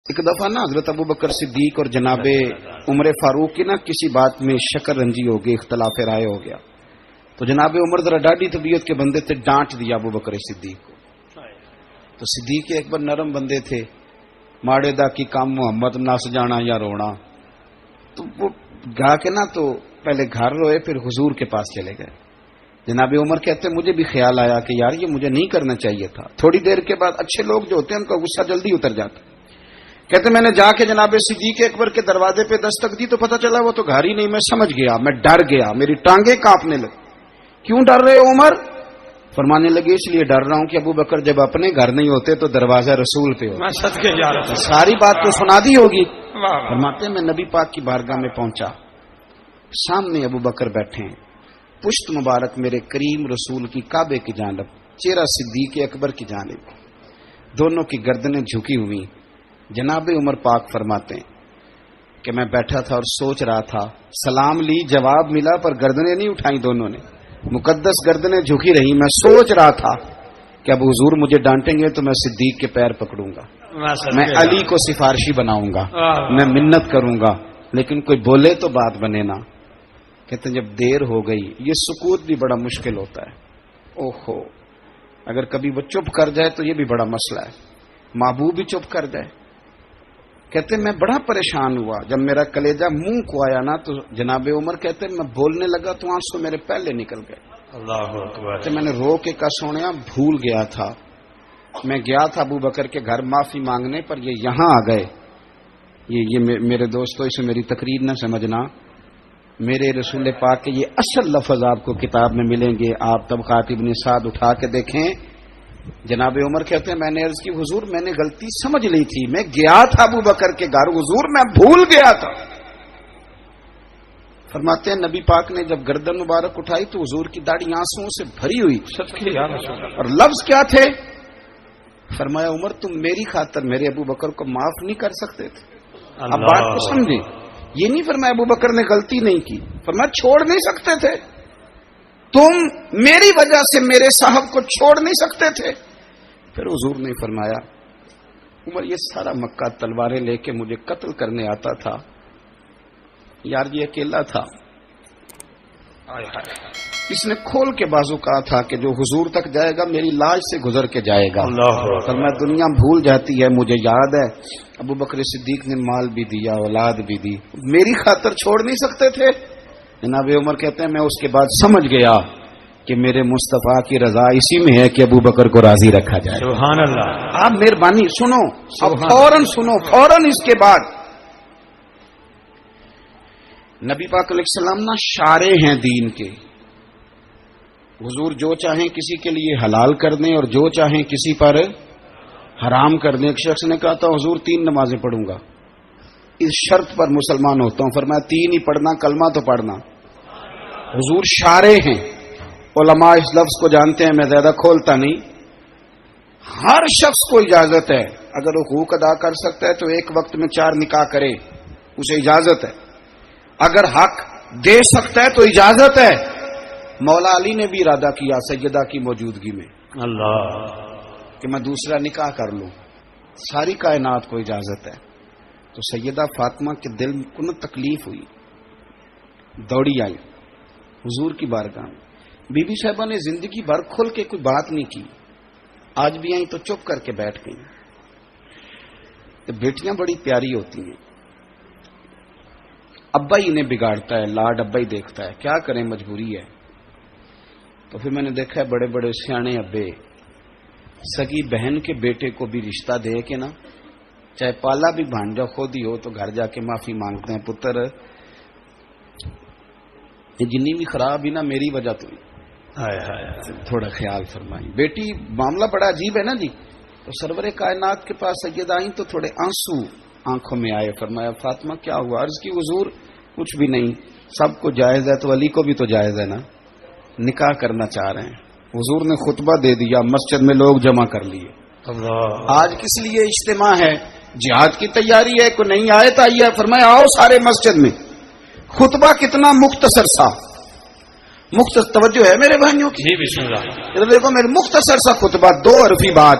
ایک دفعہ نا حضرت ابو بکر صدیق اور جناب عمر فاروق کی نا کسی بات میں شکر رنجی ہو گئی، اختلاف رائے ہو گیا، تو جناب عمر ذرا ڈاڈی طبیعت کے بندے تھے، ڈانٹ دیا ابو بکر صدیق کو۔ تو صدیق اکبر نرم بندے تھے، ماڑے دا کی کام محمد نس جانا یا رونا، تو وہ گا کے نا تو پہلے گھر روئے، پھر حضور کے پاس چلے گئے۔ جناب عمر کہتے ہیں مجھے بھی خیال آیا کہ یار یہ مجھے نہیں کرنا چاہیے تھا۔ تھوڑی دیر کے بعد اچھے لوگ جو ہوتے ہیں ان کا غصہ جلدی اتر جاتا ہے۔ کہتے میں نے جا کے جناب صدیق اکبر کے دروازے پہ دستک دی تو پتہ چلا وہ تو گھر ہی نہیں، میں سمجھ گیا، میں ڈر گیا، میری ٹانگیں کانپنے لگی۔ کیوں ڈر رہے ہو عمر؟ فرمانے لگے اس لیے ڈر رہا ہوں کہ ابو بکر جب اپنے گھر نہیں ہوتے تو دروازہ رسول پہ ہوتا، ساری بات تو سنا دی ہوگی۔ فرماتے ہیں میں نبی پاک کی بارگاہ میں پہنچا، سامنے ابو بکر بیٹھے ہیں، پشت مبارک میرے کریم رسول کی کعبے کی جانب، چہرہ صدیق اکبر کی جانب، دونوں کی گردنیں جھکی ہوئی۔ جناب عمر پاک فرماتے ہیں کہ میں بیٹھا تھا اور سوچ رہا تھا، سلام لی، جواب ملا، پر گردنیں نہیں اٹھائیں دونوں نے، مقدس گردنیں جھکی رہی۔ میں سوچ رہا تھا کہ اب حضور مجھے ڈانٹیں گے تو میں صدیق کے پیر پکڑوں گا، میں علی کو سفارشی بناؤں گا، میں منت کروں گا، لیکن کوئی بولے تو بات بنے نا۔ کہتے ہیں جب دیر ہو گئی، یہ سکوت بھی بڑا مشکل ہوتا ہے، اوہو اگر کبھی وہ چپ کر جائے تو یہ بھی بڑا مسئلہ ہے، محبوب بھی چپ کر جائے۔ کہتے ہیں میں بڑا پریشان ہوا، جب میرا کلیجہ منہ کو آیا نا تو جناب عمر کہتے ہیں میں بولنے لگا تو آنسو میرے پہلے نکل گئے۔ اللہ اکبر۔ میں نے رو کے کہا سونیا بھول گیا تھا، میں گیا تھا ابو بکر کے گھر معافی مانگنے، پر یہ یہاں آ گئے۔ یہ میرے دوستو اسے میری تقریر نہ سمجھنا، میرے رسول پاک کے یہ اصل لفظ آپ کو کتاب میں ملیں گے، آپ طبقات ابن سعد اٹھا کے دیکھیں۔ جناب عمر کہتے ہیں میں نے عرض کی حضور میں نے غلطی سمجھ لی تھی، میں گیا تھا ابو بکر کے گھر حضور، میں بھول گیا تھا۔ فرماتے ہیں نبی پاک نے جب گردن مبارک اٹھائی تو حضور کی داڑھی آنسوؤں سے بھری ہوئی، اور لفظ کیا تھے؟ فرمایا عمر تم میری خاطر میرے ابو بکر کو معاف نہیں کر سکتے تھے؟ اب بات کو سمجھیں، یہ نہیں فرمایا ابو بکر نے غلطی نہیں کی، فرمایا چھوڑ نہیں سکتے تھے، تم میری وجہ سے میرے صاحب کو چھوڑ نہیں سکتے تھے۔ پھر حضور نے فرمایا عمر یہ سارا مکہ تلواریں لے کے مجھے قتل کرنے آتا تھا، یار یہ اکیلا تھا، اس نے کھول کے بازو کہا تھا کہ جو حضور تک جائے گا میری لاش سے گزر کے جائے گا۔ فرمایا دنیا بھول جاتی ہے، مجھے یاد ہے ابو بکر صدیق نے مال بھی دیا، اولاد بھی دی، میری خاطر چھوڑ نہیں سکتے تھے۔ جناب عمر کہتے ہیں میں اس کے بعد سمجھ گیا کہ میرے مصطفیٰ کی رضا اسی میں ہے کہ ابو بکر کو راضی رکھا جائے۔ سبحان اللہ۔ آپ مہربانی سنو، فوراً سنو، فوراً اس کے بعد نبی پاک علیہ السلام نا شارع ہیں دین کے، حضور جو چاہیں کسی کے لیے حلال کر دیں اور جو چاہیں کسی پر حرام کر دیں۔ ایک شخص نے کہا تھا حضور 3 نمازیں پڑھوں گا، اس شرط پر مسلمان ہوتا ہوں۔ فرمایا 3 ہی پڑھنا، کلمہ تو پڑھنا۔ حضور شارع ہیں، علماء اس لفظ کو جانتے ہیں، میں زیادہ کھولتا نہیں۔ ہر شخص کو اجازت ہے، اگر وہ حقوق ادا کر سکتا ہے تو ایک وقت میں 4 نکاح کرے، اسے اجازت ہے۔ اگر حق دے سکتا ہے تو اجازت ہے۔ مولا علی نے بھی ارادہ کیا سیدہ کی موجودگی میں اللہ کہ میں دوسرا نکاح کر لوں، ساری کائنات کو اجازت ہے۔ تو سیدہ فاطمہ کے دل کو نہ تکلیف ہوئی، دوڑی آئی حضور کی بارگاہ میں۔ بی بی صاحبہ نے زندگی بھر کھل کے کوئی بات نہیں کی، آج بھی آئی تو چپ کر کے بیٹھ گئی۔ بیٹیاں بڑی پیاری ہوتی ہیں، ابا ہی انہیں بگاڑتا ہے، لاڈ ابا ہی دیکھتا ہے، کیا کریں مجبوری ہے۔ تو پھر میں نے دیکھا ہے بڑے بڑے سیانے ابے سگی بہن کے بیٹے کو بھی رشتہ دے کے نا، چاہے پالا بھی بھانجا خود ہی ہو تو گھر جا کے معافی مانگتے ہیں، پتر یہ جنی بھی خراب ہی نا میری وجہ تو تھوڑا خیال فرمائی۔ بیٹی معاملہ بڑا عجیب ہے نا جی۔ تو سرور کائنات کے پاس سید آئیں تو تھوڑے آنسو آنکھوں میں آئے۔ فرمایا فاطمہ کیا ہوا؟ عرض کی حضور کچھ بھی نہیں، سب کو جائز ہے تو علی کو بھی تو جائز ہے نا، نکاح کرنا چاہ رہے ہیں۔ حضور نے خطبہ دے دیا، مسجد میں لوگ جمع کر لیے۔ آج کس لیے اجتماع ہے؟ جہاد کی تیاری ہے، کوئی نہیں آئے تو آئیے۔ فرمایا آؤ سارے مسجد میں۔ خطبہ کتنا مختصر سا، مختصر توجہ ہے میرے بھائیوں کی، دیکھو میرے مختصر سا خطبہ، 2 حرفی بات۔